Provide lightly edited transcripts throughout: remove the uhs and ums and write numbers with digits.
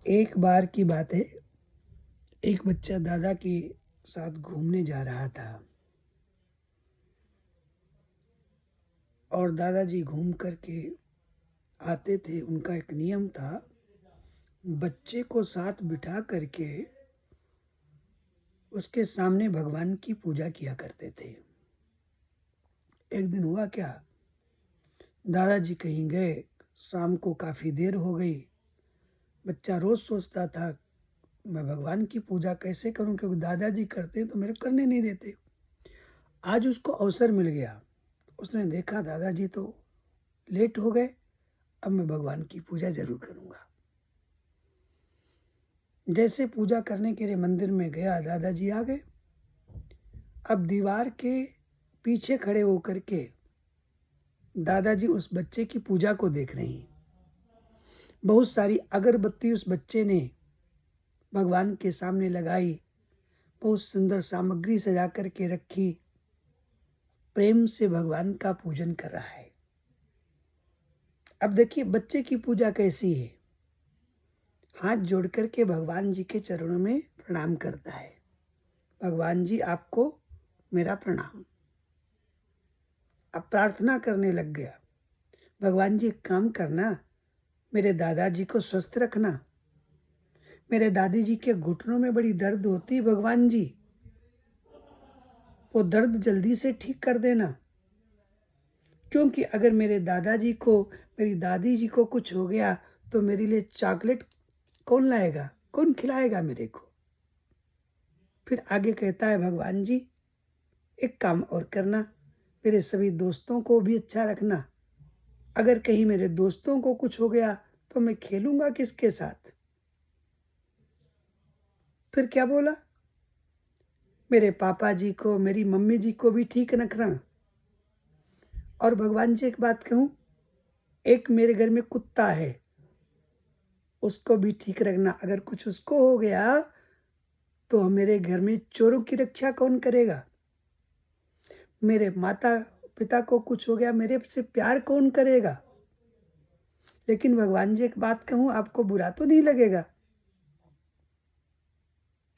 एक बार की बात है, एक बच्चा दादा के साथ घूमने जा रहा था और दादाजी घूम कर के आते थे। उनका एक नियम था, बच्चे को साथ बिठा करके उसके सामने भगवान की पूजा किया करते थे। एक दिन हुआ क्या, दादाजी कहीं गए, शाम को काफ़ी देर हो गई। बच्चा रोज़ सोचता था, मैं भगवान की पूजा कैसे करूं, क्योंकि दादाजी करते तो मेरे करने नहीं देते। आज उसको अवसर मिल गया। उसने देखा दादाजी तो लेट हो गए, अब मैं भगवान की पूजा जरूर करूंगा। जैसे पूजा करने के लिए मंदिर में गया, दादाजी आ गए। अब दीवार के पीछे खड़े होकर के दादाजी उस बच्चे की पूजा को देख रहे हैं। बहुत सारी अगरबत्ती उस बच्चे ने भगवान के सामने लगाई, बहुत सुंदर सामग्री सजा करके रखी, प्रेम से भगवान का पूजन कर रहा है। अब देखिए बच्चे की पूजा कैसी है, हाथ जोड़ करके भगवान जी के चरणों में प्रणाम करता है। भगवान जी आपको मेरा प्रणाम। अब प्रार्थना करने लग गया, भगवान जी एक काम करना, मेरे दादाजी को स्वस्थ रखना। मेरे दादी जी के घुटनों में बड़ी दर्द होती, भगवान जी वो दर्द जल्दी से ठीक कर देना, क्योंकि अगर मेरे दादाजी को, मेरी दादी जी को कुछ हो गया तो मेरे लिए चॉकलेट कौन लाएगा, कौन खिलाएगा मेरे को। फिर आगे कहता है, भगवान जी एक काम और करना, मेरे सभी दोस्तों को भी अच्छा रखना। अगर कहीं मेरे दोस्तों को कुछ हो गया तो मैं खेलूंगा किसके साथ। फिर क्या बोला, मेरे पापा जी को, मेरी मम्मी जी को भी ठीक रखना। और भगवान जी एक बात कहूं, एक मेरे घर में कुत्ता है, उसको भी ठीक रखना। अगर कुछ उसको हो गया तो मेरे घर में चोरों की रक्षा कौन करेगा। मेरे माता पिता को कुछ हो गया, मेरे से प्यार कौन करेगा। लेकिन भगवान जी एक बात कहूं, आपको बुरा तो नहीं लगेगा,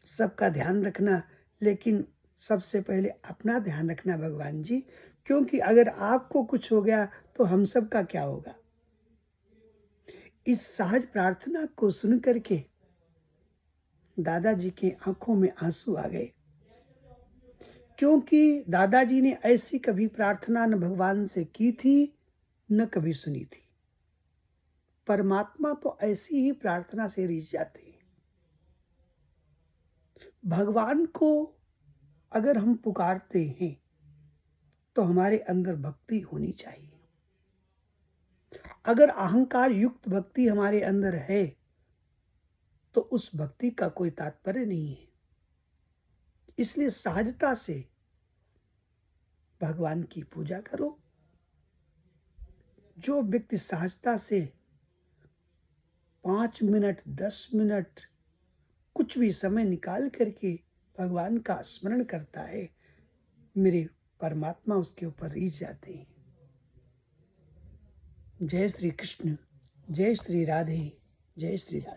सबका ध्यान रखना, लेकिन सबसे पहले अपना ध्यान रखना भगवान जी, क्योंकि अगर आपको कुछ हो गया तो हम सब का क्या होगा। इस सहज प्रार्थना को सुन करके दादाजी के आंखों में आंसू आ गए, क्योंकि दादाजी ने ऐसी कभी प्रार्थना न भगवान से की थी न कभी सुनी थी। परमात्मा तो ऐसी ही प्रार्थना से रिझ जाते हैं। भगवान को अगर हम पुकारते हैं तो हमारे अंदर भक्ति होनी चाहिए। अगर अहंकार युक्त भक्ति हमारे अंदर है तो उस भक्ति का कोई तात्पर्य नहीं है। इसलिए सहजता से भगवान की पूजा करो। जो व्यक्ति सहजता से 5 मिनट 10 मिनट कुछ भी समय निकाल करके भगवान का स्मरण करता है, मेरे परमात्मा उसके ऊपर रिझ जाते हैं। जय श्री कृष्ण, जय श्री राधे, जय श्री राधे।